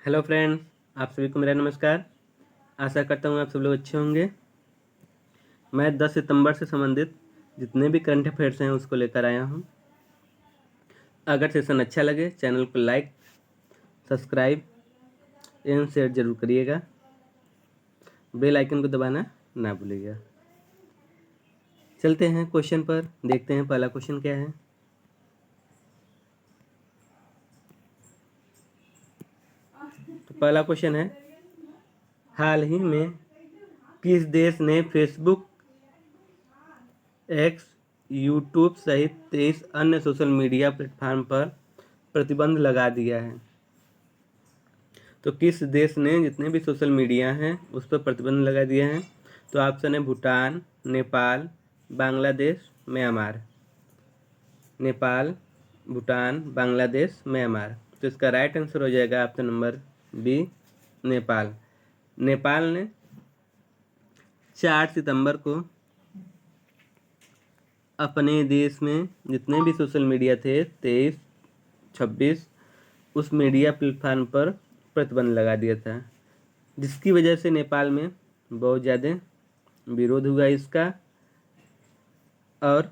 Hello friends, आप सभी को मेरा नमस्कार। आशा करता हूँ आप सब लोग अच्छे होंगे। मैं 10 सितंबर से संबंधित जितने भी करंट अफेयर्स हैं उसको लेकर आया हूँ। अगर सेशन अच्छा लगे चैनल को लाइक, सब्सक्राइब एवं शेयर जरूर करिएगा। बेल आइकन को दबाना ना भूलिएगा। चलते हैं क्वेश्चन पर, देखते हैं पहला क्वेश्चन क्या है। तो पहला क्वेश्चन है, हाल ही में किस देश ने फेसबुक, एक्स, यूट्यूब सहित 23 अन्य सोशल मीडिया प्लेटफॉर्म पर प्रतिबंध लगा दिया है? तो किस देश ने जितने भी सोशल मीडिया हैं उस पर प्रतिबंध लगा दिया है? तो ऑप्शन है भूटान, नेपाल, बांग्लादेश, म्यांमार। नेपाल, भूटान, बांग्लादेश, म्यांमार। तो इसका राइट आंसर हो जाएगा option number B, Nepal. Nepal ने 4 सितंबर को अपने देश में जितने भी सोशल मीडिया थे 23, 26 उस मीडिया प्लेटफार्म पर प्रतिबंध लगा दिया था, जिसकी वजह से नेपाल में बहुत ज़्यादा विरोध हुआ इसका, और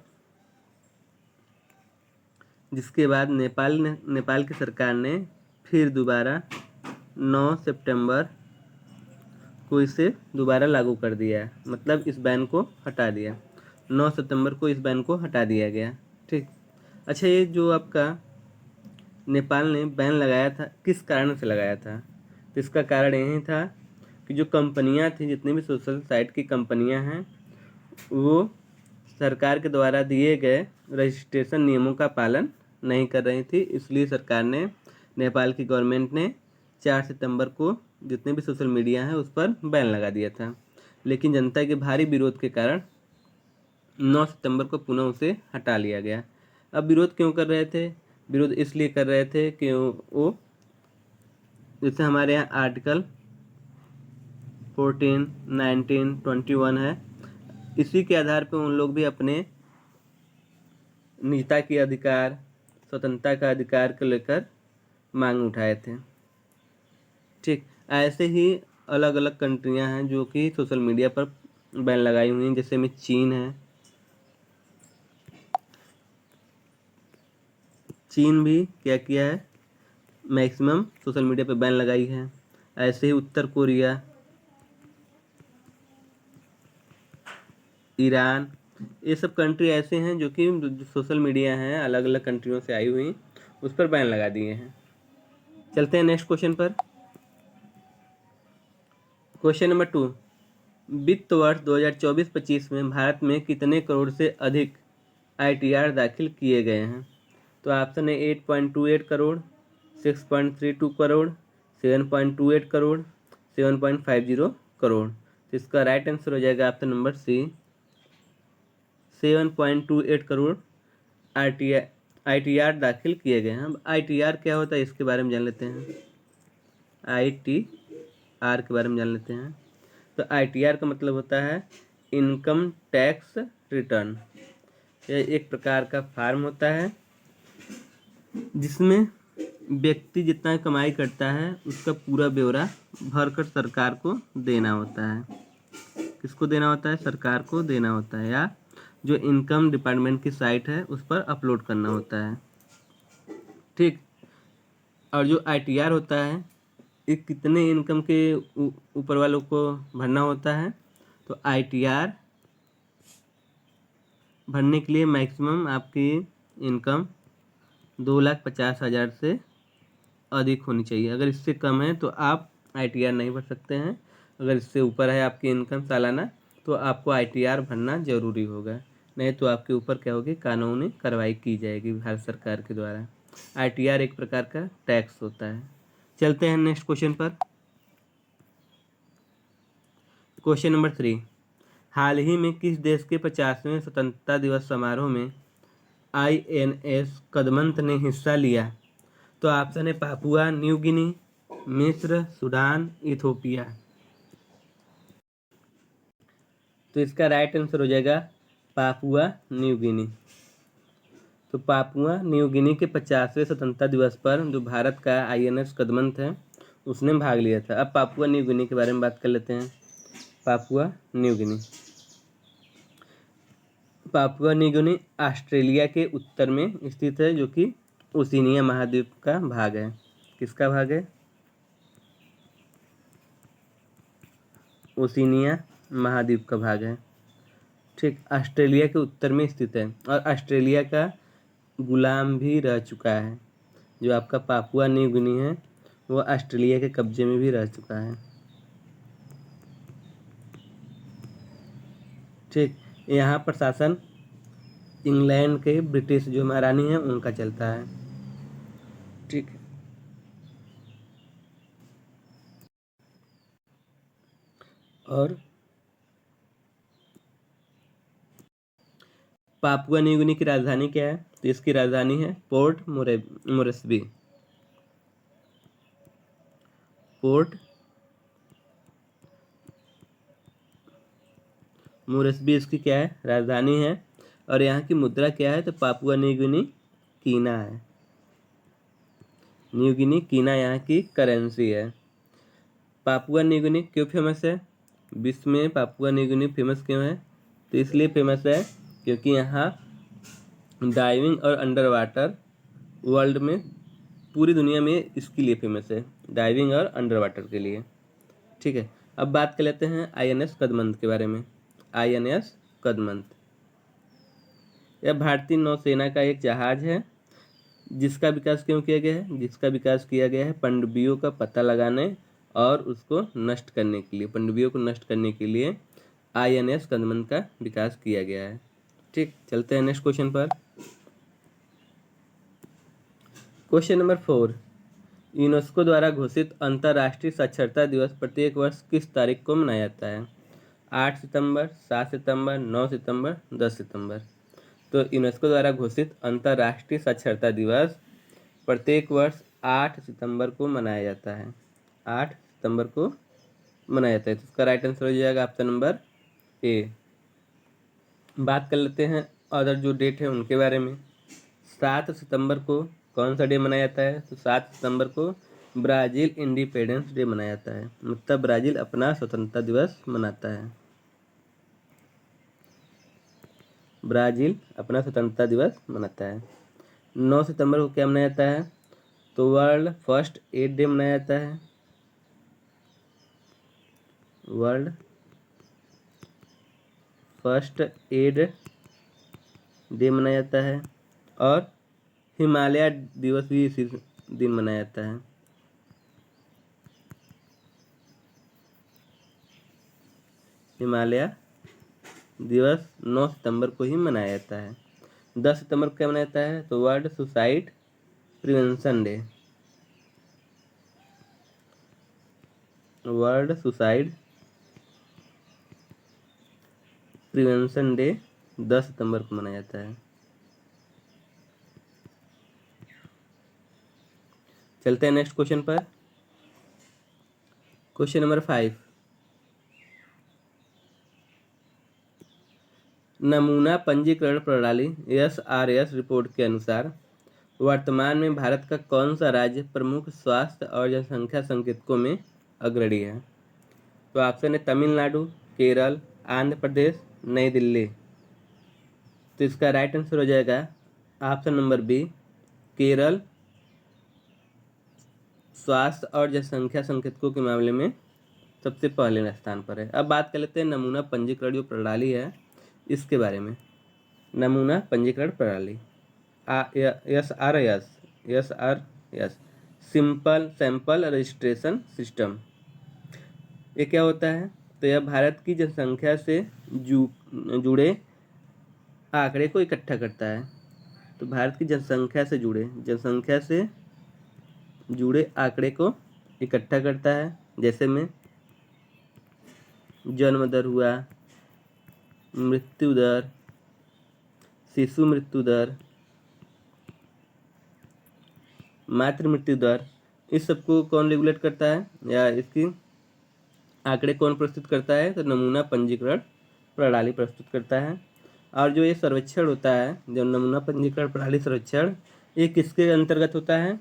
जिसके बाद नेपाल की सरकार ने फिर दोबारा 9 सितंबर को इसे दोबारा लागू कर दिया है। मतलब इस बैन को हटा दिया। 9 सितंबर को इस बैन को हटा दिया गया। ठीक। अच्छा, ये जो आपका नेपाल ने बैन लगाया था किस कारण से लगाया था? तो इसका कारण यही था कि जो कंपनियां थी, जितनी भी सोशल साइट की कंपनियां हैं, वो सरकार के द्वारा दिए गए रजिस्ट्रेशन नियमों का पालन नहीं कर रही थी। इसलिए सरकार ने, नेपाल की गवर्नमेंट ने 4 सितंबर को जितने भी सोशल मीडिया हैं उस पर बैन लगा दिया था। लेकिन जनता के भारी विरोध के कारण 9 सितंबर को पुनः उसे हटा लिया गया। अब विरोध क्यों कर रहे थे? विरोध इसलिए कर रहे थे कि वो जैसे हमारे यहाँ आर्टिकल 14, 19, 21 है, इसी के आधार पर उन लोग भी अपने निजता के अधिकार, स्वतंत्रता का अधिकार को लेकर मांग उठाए थे। ठीक। ऐसे ही अलग अलग कंट्रियां हैं जो कि सोशल मीडिया पर बैन लगाई हुई हैं, जैसे में चीन है। चीन भी क्या किया है, मैक्सिमम सोशल मीडिया पर बैन लगाई है। ऐसे ही उत्तर कोरिया, ईरान, ये सब कंट्री ऐसे हैं जो कि सोशल मीडिया हैं अलग अलग कंट्रियों से आई हुई उस पर बैन लगा दिए हैं। चलते हैं नेक्स्ट क्वेश्चन पर। क्वेश्चन नंबर 2, वित्त वर्ष 2024-25 में भारत में कितने करोड़ से अधिक ITR दाखिल किए गए हैं? तो ऑप्शन है 8.28 करोड़, 6.32 करोड़, 7.28 करोड़, 7.50 करोड़। तो इसका राइट आंसर हो जाएगा option number C, 7.28 crore ITR दाखिल किए गए हैं। अब ITR क्या होता है इसके बारे में जान लेते हैं। ITR के बारे में जान लेते हैं। तो ITR का मतलब होता है इनकम टैक्स रिटर्न। यह एक प्रकार का फार्म होता है जिसमें व्यक्ति जितना कमाई करता है उसका पूरा ब्यौरा भरकर सरकार को देना होता है। किसको देना होता है? सरकार को देना होता है, या जो इनकम डिपार्टमेंट की साइट है उस पर अपलोड करना होता है। ठीक। और जो ITR होता है ये कितने इनकम के ऊपर वालों को भरना होता है? तो ITR भरने के लिए मैक्सिमम आपकी इनकम 2,50,000 से अधिक होनी चाहिए। अगर इससे कम है तो आप ITR नहीं भर सकते हैं। अगर इससे ऊपर है आपकी इनकम सालाना तो आपको ITR भरना ज़रूरी होगा, नहीं तो आपके ऊपर क्या होगी, कानूनी कार्रवाई की जाएगी भारत सरकार के द्वारा। ITR एक प्रकार का टैक्स होता है। चलते हैं नेक्स्ट क्वेश्चन पर। क्वेश्चन नंबर 3, हाल ही में किस देश के 50वें स्वतंत्रता दिवस समारोह में INS कदमत ने हिस्सा लिया? तो ऑप्शन है पापुआ न्यू गिनी, मिस्र, सूडान, इथोपिया। तो इसका राइट आंसर हो जाएगा पापुआ न्यू गिनी। तो पापुआ न्यू गिनी के 50वें स्वतंत्रता दिवस पर जो भारत का INS कदमत है उसने भाग लिया था। अब पापुआ न्यू गिनी के बारे में बात कर लेते हैं। Papua New Guinea, Papua New Guinea Australia के उत्तर में स्थित है, जो कि ओशिनिया महाद्वीप का भाग है। किसका भाग है? ओशिनिया महाद्वीप का भाग है। ठीक, ऑस्ट्रेलिया के उत्तर में स्थित है और ऑस्ट्रेलिया का गुलाम भी रह चुका है। जो आपका पापुआ न्यू गिनी है वो ऑस्ट्रेलिया के कब्जे में भी रह चुका है। ठीक, यहाँ प्रशासन इंग्लैंड के ब्रिटिश जो महारानी है उनका चलता है। ठीक, और पापुआ न्यू गिनी की राजधानी क्या है? तो इसकी राजधानी है पोर्ट मोरेस्बी। पोर्ट मोरेस्बी इसकी क्या है? राजधानी है। और यहाँ की मुद्रा क्या है? तो पापुआ न्यू गिनी कीना है। न्यू गिनी कीना यहाँ की करेंसी है। पापुआ न्यू गिनी क्यों फेमस है? विश्व में पापुआ न्यू गिनी फेमस क्यों है? तो इसलिए फेमस है क्योंकि यहाँ डाइविंग और अंडर वाटर वर्ल्ड में, पूरी दुनिया में इसके लिए फेमस है, डाइविंग और अंडर वाटर के लिए। ठीक है, अब बात कर लेते हैं INS कदमत के बारे में। INS कदमत यह भारतीय नौसेना का एक जहाज है। जिसका विकास क्यों किया गया है? जिसका विकास किया गया है पनडुब्बियों का पता लगाने और उसको नष्ट करने के लिए। पनडुब्बियों को नष्ट करने के लिए INS कदमत का विकास किया गया है। ठीक, चलते हैं नेक्स्ट क्वेश्चन पर। क्वेश्चन नंबर 4, यूनेस्को द्वारा घोषित अंतर्राष्ट्रीय साक्षरता दिवस प्रत्येक वर्ष किस तारीख को मनाया जाता है? 8 सितंबर, 7 सितंबर, 9 सितंबर, 10 सितंबर। तो यूनेस्को द्वारा घोषित अंतर्राष्ट्रीय साक्षरता दिवस प्रत्येक वर्ष 8 सितंबर को मनाया जाता है। 8 सितंबर को मनाया जाता है। तो इसका राइट आंसर हो जाएगा ऑप्शन नंबर ए। बात कर लेते हैं अदर जो डेट है उनके बारे में। 7 सितंबर को कौन सा डे मनाया जाता है? तो 7 सितंबर को ब्राज़ील इंडिपेंडेंस डे मनाया जाता है। मतलब ब्राज़ील अपना स्वतंत्रता दिवस मनाता है। ब्राज़ील अपना स्वतंत्रता दिवस मनाता है। 9 सितंबर को क्या मनाया जाता है? तो वर्ल्ड फर्स्ट एड डे मनाया जाता है। वर्ल्ड फर्स्ट एड डे मनाया जाता है। और हिमालय दिवस भी इसी दिन मनाया जाता है। हिमालय दिवस 9 सितंबर को ही मनाया जाता है। 10 सितंबर को क्या मनाया जाता है? तो world suicide prevention day. World suicide prevention day 10 सितंबर को मनाया जाता है। चलते हैं नेक्स्ट क्वेश्चन पर। क्वेश्चन नंबर 5, नमूना पंजीकरण प्रणाली SRS रिपोर्ट के अनुसार वर्तमान में भारत का कौन सा राज्य प्रमुख स्वास्थ्य और जनसंख्या संकेतकों में अग्रणी है? तो ऑप्शन है तमिलनाडु, केरल, आंध्र प्रदेश, नई दिल्ली। तो इसका राइट आंसर हो जाएगा ऑप्शन नंबर बी, केरल स्वास्थ्य और जनसंख्या संकेतकों के मामले में सबसे पहले स्थान पर है। अब बात कर लेते हैं नमूना पंजीकरण जो प्रणाली है इसके बारे में। नमूना पंजीकरण प्रणाली SRS simple sample registration system, ये क्या होता है? तो यह भारत की जनसंख्या से जुड़े आंकड़े को इकट्ठा करता है। तो भारत की जनसंख्या से जुड़े आंकड़े को इकट्ठा करता है। जैसे में जन्म दर हुआ, मृत्यु दर, शिशु मृत्यु दर, मातृ मृत्यु दर, इस सबको कौन रेगुलेट करता है या इसकी आंकड़े कौन प्रस्तुत करता है? तो नमूना पंजीकरण प्रणाली प्रस्तुत करता है। और जो ये सर्वेक्षण होता है, जो नमूना पंजीकरण प्रणाली सर्वेक्षण, ये किसके अंतर्गत होता है?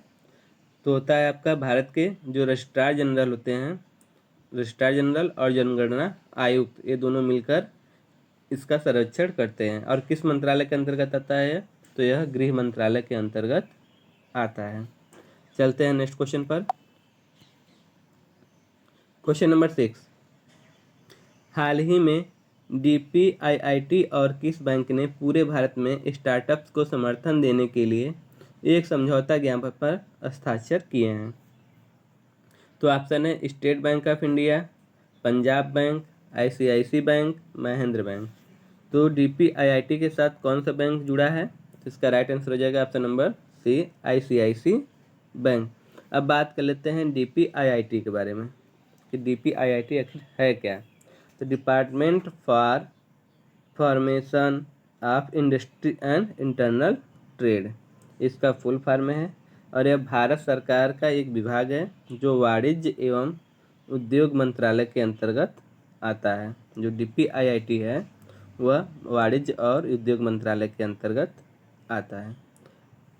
तो होता है आपका भारत के जो रजिस्ट्रार जनरल होते हैं, रजिस्ट्रार जनरल और जनगणना आयुक्त, ये दोनों मिलकर इसका सर्वेक्षण करते हैं। और किस मंत्रालय के अंतर्गत आता है? तो यह गृह मंत्रालय के अंतर्गत आता है। चलते हैं नेक्स्ट क्वेश्चन पर। क्वेश्चन नंबर 6, हाल ही में DPIIT और किस बैंक ने पूरे भारत में स्टार्टअप्स को समर्थन देने के लिए एक समझौता ज्ञापन पर हस्ताक्षर किए हैं? तो ऑप्शन है state bank of India, Punjab bank, ICICI bank, Mahendra bank. तो DPIIT के साथ कौन सा बैंक जुड़ा है? तो इसका राइट आंसर हो जाएगा option number C, ICICI bank. अब बात कर लेते हैं DPIIT के बारे में कि DPIIT आखिर है क्या। तो department for formation of industry and internal trade, इसका फुल फॉर्म है। और यह भारत सरकार का एक विभाग है जो वाणिज्य एवं उद्योग मंत्रालय के अंतर्गत आता है। जो DPIIT है वह वाणिज्य और उद्योग मंत्रालय के अंतर्गत आता है।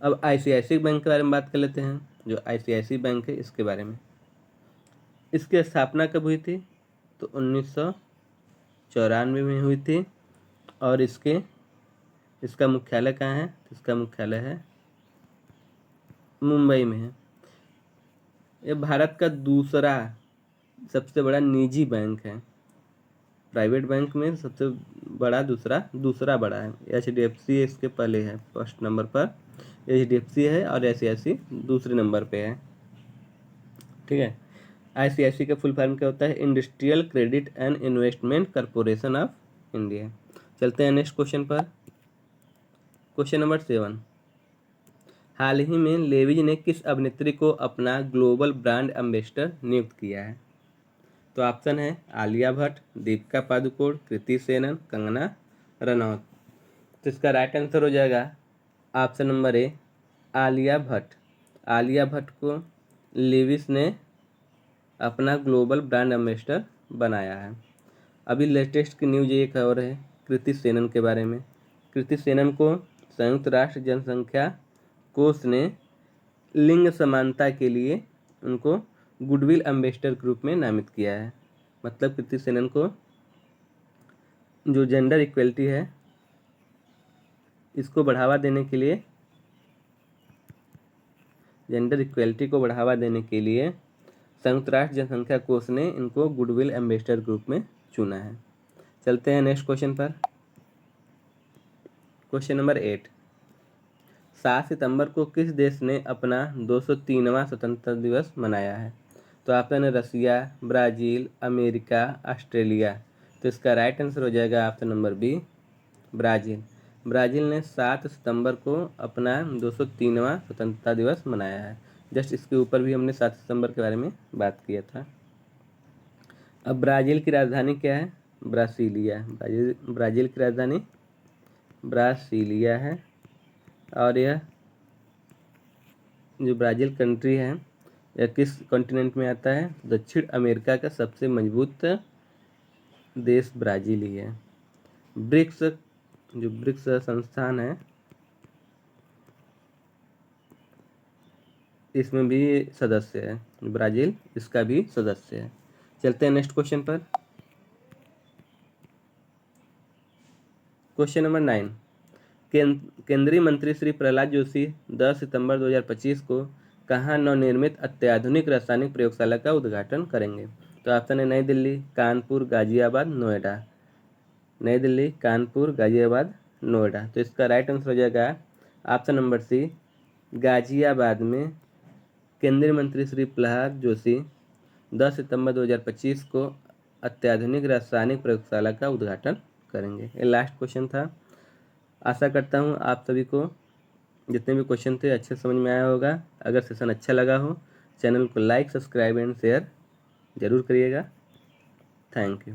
अब ICICI बैंक के बारे में बात कर लेते हैं। जो ICICI बैंक है इसके बारे में, इसकी स्थापना कब हुई थी? तो 1994 में हुई थी। और इसका मुख्यालय कहाँ है? इसका मुख्यालय है मुंबई में है। ये भारत का दूसरा सबसे बड़ा निजी बैंक है। प्राइवेट बैंक में सबसे बड़ा दूसरा बड़ा है। HDFC इसके पहले है, फर्स्ट नंबर पर HDFC है और ICICI दूसरे नंबर पे है। ठीक है। ICICI का फुल फॉर्म क्या होता है? Industrial credit and investment corporation of India. चलते हैं नेक्स्ट क्वेश्चन पर। क्वेश्चन नंबर 7, हाल ही में लेविज ने किस अभिनेत्री को अपना ग्लोबल ब्रांड एम्बेसडर नियुक्त किया है? तो ऑप्शन है आलिया भट्ट, दीपिका पादुकोण, कृति सेनन, कंगना रनौत। तो इसका राइट आंसर हो जाएगा option number A, Alia Bhatt. Alia Bhatt को लेविस ने अपना ग्लोबल ब्रांड एम्बेसडर बनाया है। अभी लेटेस्ट की न्यूज एक और है कृति सेनन के बारे में। कृति सेनन को संयुक्त राष्ट्र जनसंख्या कोष ने लिंग समानता के लिए उनको गुडविल एम्बेसडर के रूप में नामित किया है। मतलब कृति सेनन को जो जेंडर इक्वलिटी है इसको बढ़ावा देने के लिए, जेंडर इक्वलिटी को बढ़ावा देने के लिए संयुक्त राष्ट्र जनसंख्या कोष ने इनको गुडविल एम्बेसडर के रूप में चुना है। चलते हैं नेक्स्ट क्वेश्चन पर। क्वेश्चन नंबर 8, 7 सितंबर को किस देश ने अपना 203वां स्वतंत्रता दिवस मनाया है? तो ऑप्शन है रसिया, ब्राज़ील, अमेरिका, ऑस्ट्रेलिया। तो इसका राइट आंसर हो जाएगा option number B, Brazil. Brazil ने 7 सितंबर को अपना 203वां स्वतंत्रता दिवस मनाया है। जस्ट इसके ऊपर भी हमने 7 सितंबर के बारे में बात किया था। अब ब्राज़ील की राजधानी क्या है? ब्रासीलिया। ब्राज़ील की राजधानी ब्रासीलिया है। और यह जो ब्राज़ील कंट्री है यह किस कॉन्टिनेंट में आता है? दक्षिण अमेरिका का सबसे मजबूत देश ब्राज़ील ही है। ब्रिक्स, जो ब्रिक्स संस्थान है इसमें भी सदस्य है, ब्राज़ील इसका भी सदस्य है। चलते हैं नेक्स्ट क्वेश्चन पर। क्वेश्चन नंबर 9, केंद्रीय मंत्री श्री प्रहलाद जोशी 10 सितंबर 2025 को कहाँ नवनिर्मित अत्याधुनिक रासायनिक प्रयोगशाला का उद्घाटन करेंगे? तो ऑप्शन है नई दिल्ली, कानपुर, गाजियाबाद, नोएडा। नई दिल्ली, कानपुर, गाजियाबाद, नोएडा। तो इसका राइट आंसर हो जाएगा ऑप्शन नंबर सी, गाजियाबाद में केंद्रीय मंत्री श्री प्रहलाद जोशी 10 सितंबर 2025 को अत्याधुनिक रासायनिक प्रयोगशाला का उद्घाटन करेंगे। ये लास्ट क्वेश्चन था। आशा करता हूँ आप सभी को जितने भी क्वेश्चन थे अच्छे समझ में आया होगा। अगर सेशन अच्छा लगा हो चैनल को लाइक, सब्सक्राइब एंड शेयर जरूर करिएगा। Thank you.